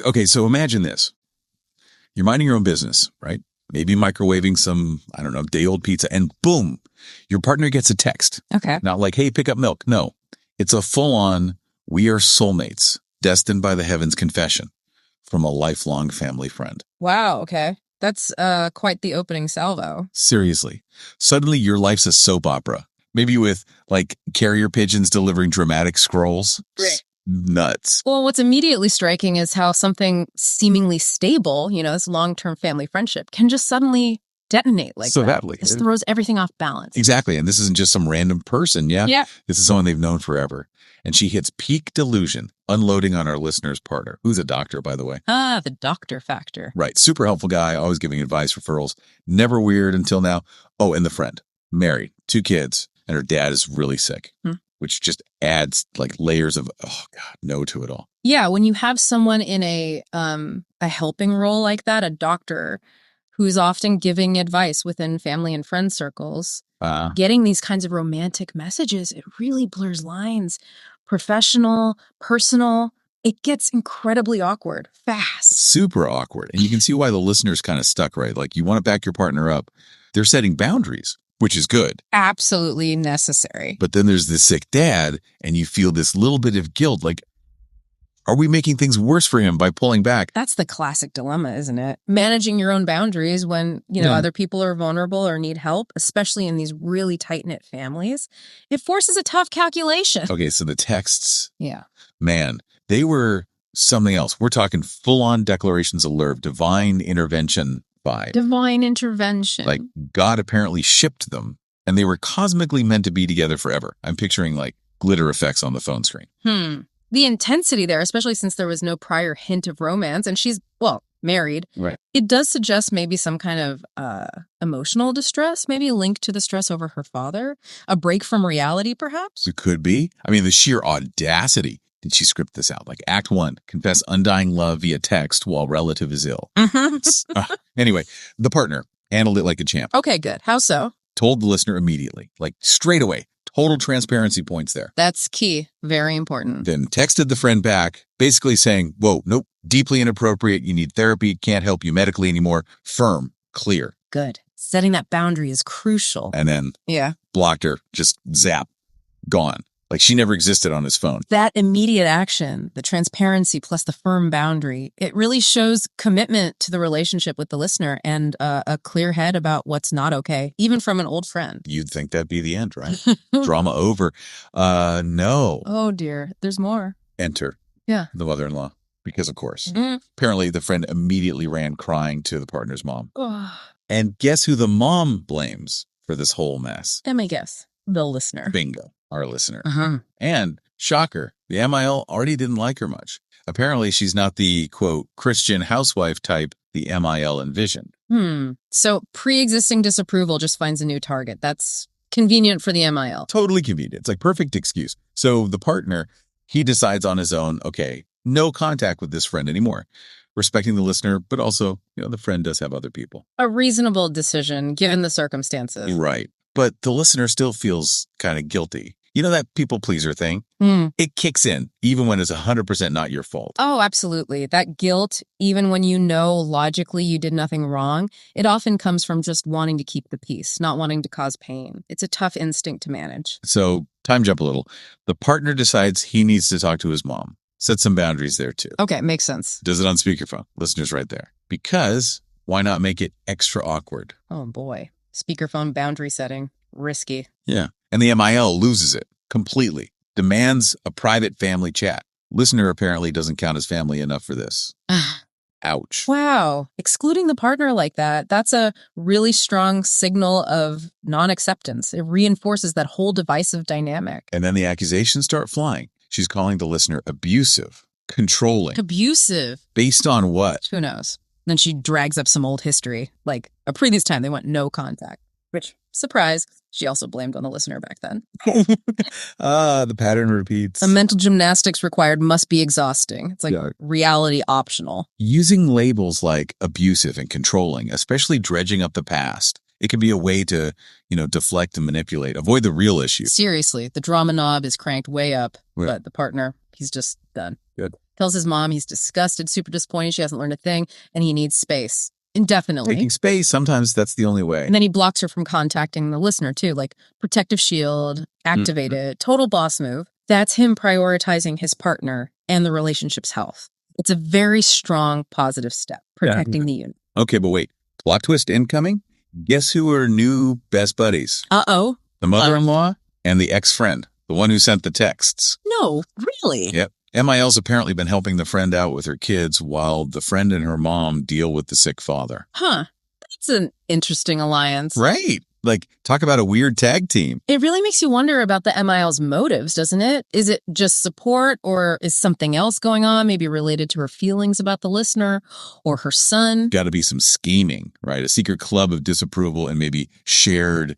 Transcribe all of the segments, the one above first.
Okay, so imagine this. You're minding your own business, right? Maybe microwaving some, I don't know, day-old pizza, and boom, your partner gets a text. Okay. Not like, hey, pick up milk. No, it's a full-on, we are soulmates, destined by the heavens confession from a lifelong family friend. Wow, okay. That's quite the opening salvo. Seriously. Suddenly your life's a soap opera. Maybe with like carrier pigeons delivering dramatic scrolls. Right. Nuts. Well, what's immediately striking is how something seemingly stable, this long-term family friendship, can just suddenly detonate like that. This throws everything off balance. Exactly. And this isn't just some random person. Yeah. This is someone they've known forever. And she hits peak delusion, unloading on our listener's partner, who's a doctor, by the way. Ah, the doctor factor. Right. Super helpful guy, always giving advice, referrals. Never weird until now. Oh, and the friend, married, 2 kids, and her dad is really sick, which just adds like layers of, oh God, no to it all. Yeah. When you have someone in a helping role like that, a doctor who's often giving advice within family and friend circles, getting these kinds of romantic messages, it really blurs lines. Professional, personal, it gets incredibly awkward fast. Super awkward. And you can see why the listener's kind of stuck, right? Like you want to back your partner up. They're setting boundaries, which is good. Absolutely necessary. But then there's this sick dad and you feel this little bit of guilt. Like, are we making things worse for him by pulling back? That's the classic dilemma, isn't it? Managing your own boundaries when, other people are vulnerable or need help, especially in these really tight-knit families. It forces a tough calculation. Okay, so the texts. Yeah. Man, they were something else. We're talking full-on declarations of love, divine intervention vibe. Divine intervention. Like God apparently shipped them and they were cosmically meant to be together forever. I'm picturing like glitter effects on the phone screen. The intensity there, especially since there was no prior hint of romance, and she's, married. Right. It does suggest maybe some kind of emotional distress, maybe a link to the stress over her father, a break from reality, perhaps? It could be. I mean, the sheer audacity. Did she script this out? Like Act 1, confess undying love via text while relative is ill. Anyway, the partner handled it like a champ. Okay, good. How so? Told the listener immediately, like straight away. Total transparency points there. That's key. Very important. Then texted the friend back, basically saying, whoa, nope, deeply inappropriate. You need therapy. Can't help you medically anymore. Firm, clear. Good. Setting that boundary is crucial. And then blocked her, just zap, gone. Like she never existed on his phone. That immediate action, the transparency plus the firm boundary, it really shows commitment to the relationship with the listener and a clear head about what's not okay, even from an old friend. You'd think that'd be the end, right? Drama over. No. Oh, dear. There's more. Enter the mother-in-law, because of course. Apparently, the friend immediately ran crying to the partner's mom. And guess who the mom blames for this whole mess? Let me guess. The listener. Bingo. Our listener. And shocker, the MIL already didn't like her much. Apparently, she's not the, quote, Christian housewife type the MIL envisioned. So pre-existing disapproval just finds a new target. That's convenient for the MIL. Totally convenient. It's like perfect excuse. So the partner, he decides on his own, okay, no contact with this friend anymore. Respecting the listener, but also, the friend does have other people. A reasonable decision given the circumstances. Right. But the listener still feels kind of guilty. You know that people pleaser thing? It kicks in, even when it's 100% not your fault. Oh, absolutely. That guilt, even when you know logically you did nothing wrong, it often comes from just wanting to keep the peace, not wanting to cause pain. It's a tough instinct to manage. So, time jump a little. The partner decides he needs to talk to his mom. Set some boundaries there, too. Okay, makes sense. Does it on speakerphone. Listener's right there. Because why not make it extra awkward? Oh, boy. Speakerphone boundary setting. Risky. Yeah. And the MIL loses it completely. Demands a private family chat. Listener apparently doesn't count as family enough for this. Ouch. Wow. Excluding the partner like that, that's a really strong signal of non-acceptance. It reinforces that whole divisive dynamic. And then the accusations start flying. She's calling the listener abusive, controlling. Abusive. Based on what? Who knows? Then she drags up some old history. Like a previous time they went no contact. Which, surprise, she also blamed on the listener back then. The pattern repeats. The mental gymnastics required must be exhausting. It's like reality optional. Using labels like abusive and controlling, especially dredging up the past, it can be a way to, deflect and manipulate, avoid the real issue. Seriously, the drama knob is cranked way up, but the partner, he's just done. Good. Tells his mom he's disgusted, super disappointed she hasn't learned a thing, and he needs space. Indefinitely. Taking space, sometimes that's the only way. And then he blocks her from contacting the listener, too. Like, protective shield, activated, total boss move. That's him prioritizing his partner and the relationship's health. It's a very strong, positive step, protecting the unit. Okay, but wait. Plot twist incoming? Guess who are new best buddies? Uh-oh. The mother-in-law and the ex-friend, the one who sent the texts. No, really? Yep. MIL's apparently been helping the friend out with her kids while the friend and her mom deal with the sick father. Huh. That's an interesting alliance. Right. Like, talk about a weird tag team. It really makes you wonder about the MIL's motives, doesn't it? Is it just support, or is something else going on, maybe related to her feelings about the listener or her son? Got to be some scheming, right? A secret club of disapproval and maybe shared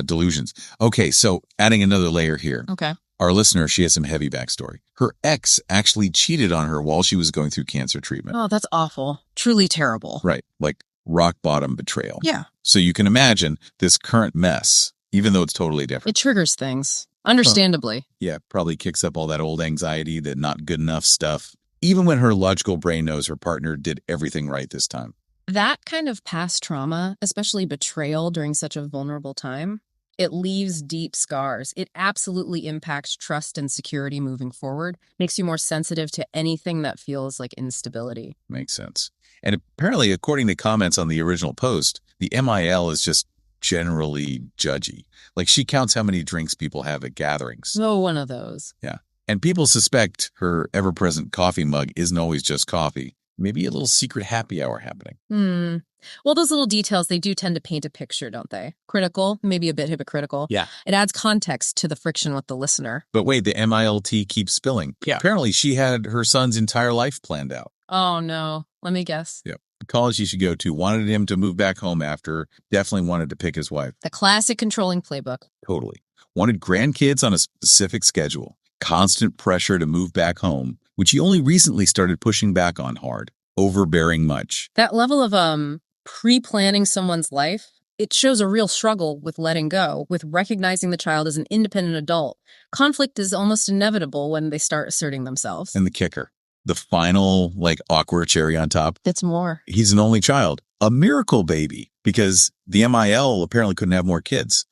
delusions. Okay, so adding another layer here. Okay. Our listener, she has some heavy backstory. Her ex actually cheated on her while she was going through cancer treatment. Oh, that's awful. Truly terrible. Right. Like rock bottom betrayal. Yeah. So you can imagine this current mess, even though it's totally different. It triggers things, understandably. Yeah, probably kicks up all that old anxiety, that not good enough stuff, even when her logical brain knows her partner did everything right this time. That kind of past trauma, especially betrayal during such a vulnerable time, it leaves deep scars. It absolutely impacts trust and security moving forward, makes you more sensitive to anything that feels like instability. Makes sense. And apparently, according to comments on the original post, the MIL is just generally judgy. Like, she counts how many drinks people have at gatherings. Oh, one of those. Yeah. And people suspect her ever-present coffee mug isn't always just coffee. Maybe a little secret happy hour happening. Well, those little details, they do tend to paint a picture, don't they? Critical, maybe a bit hypocritical. Yeah. It adds context to the friction with the listener. But wait, the MILT keeps spilling. Yeah. Apparently, she had her son's entire life planned out. Oh, no. Let me guess. Yep. The college he should go to wanted him to move back home after, definitely wanted to pick his wife. The classic controlling playbook. Totally. Wanted grandkids on a specific schedule. Constant pressure to move back home, which he only recently started pushing back on hard. Overbearing much. That level of pre-planning someone's life, it shows a real struggle with letting go, with recognizing the child as an independent adult. Conflict is almost inevitable when they start asserting themselves. And the kicker, the final, awkward cherry on top. It's more. He's an only child, a miracle baby, because the MIL apparently couldn't have more kids.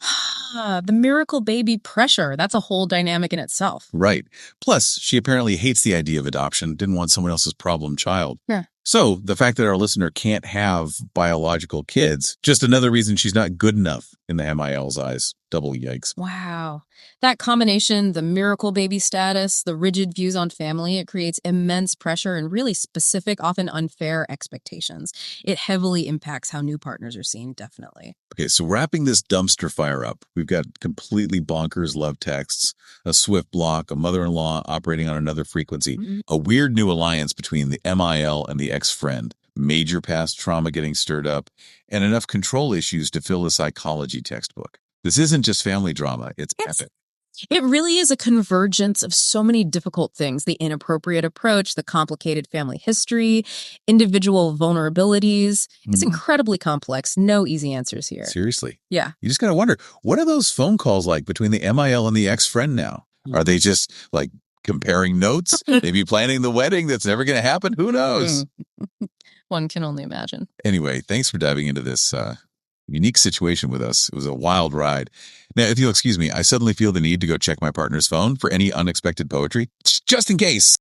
The miracle baby pressure. That's a whole dynamic in itself. Right. Plus, she apparently hates the idea of adoption, didn't want someone else's problem child. Yeah. So the fact that our listener can't have biological kids, just another reason she's not good enough in the MIL's eyes. Double yikes. Wow. That combination, the miracle baby status, the rigid views on family, it creates immense pressure and really specific, often unfair expectations. It heavily impacts how new partners are seen, definitely. Okay, so wrapping this dumpster fire up, we've got completely bonkers love texts, a swift block, a mother-in-law operating on another frequency, a weird new alliance between the MIL and the ex-friend, major past trauma getting stirred up, and enough control issues to fill a psychology textbook. This isn't just family drama, it's epic. It really is a convergence of so many difficult things: the inappropriate approach, the complicated family history, individual vulnerabilities. It's incredibly complex. No easy answers here. Seriously. Yeah. You just got to wonder, what are those phone calls like between the MIL and the ex-friend now? Are they just comparing notes? Maybe planning the wedding that's never going to happen? Who knows? One can only imagine. Anyway, thanks for diving into this unique situation with us. It was a wild ride. Now, if you'll excuse me, I suddenly feel the need to go check my partner's phone for any unexpected poetry, just in case.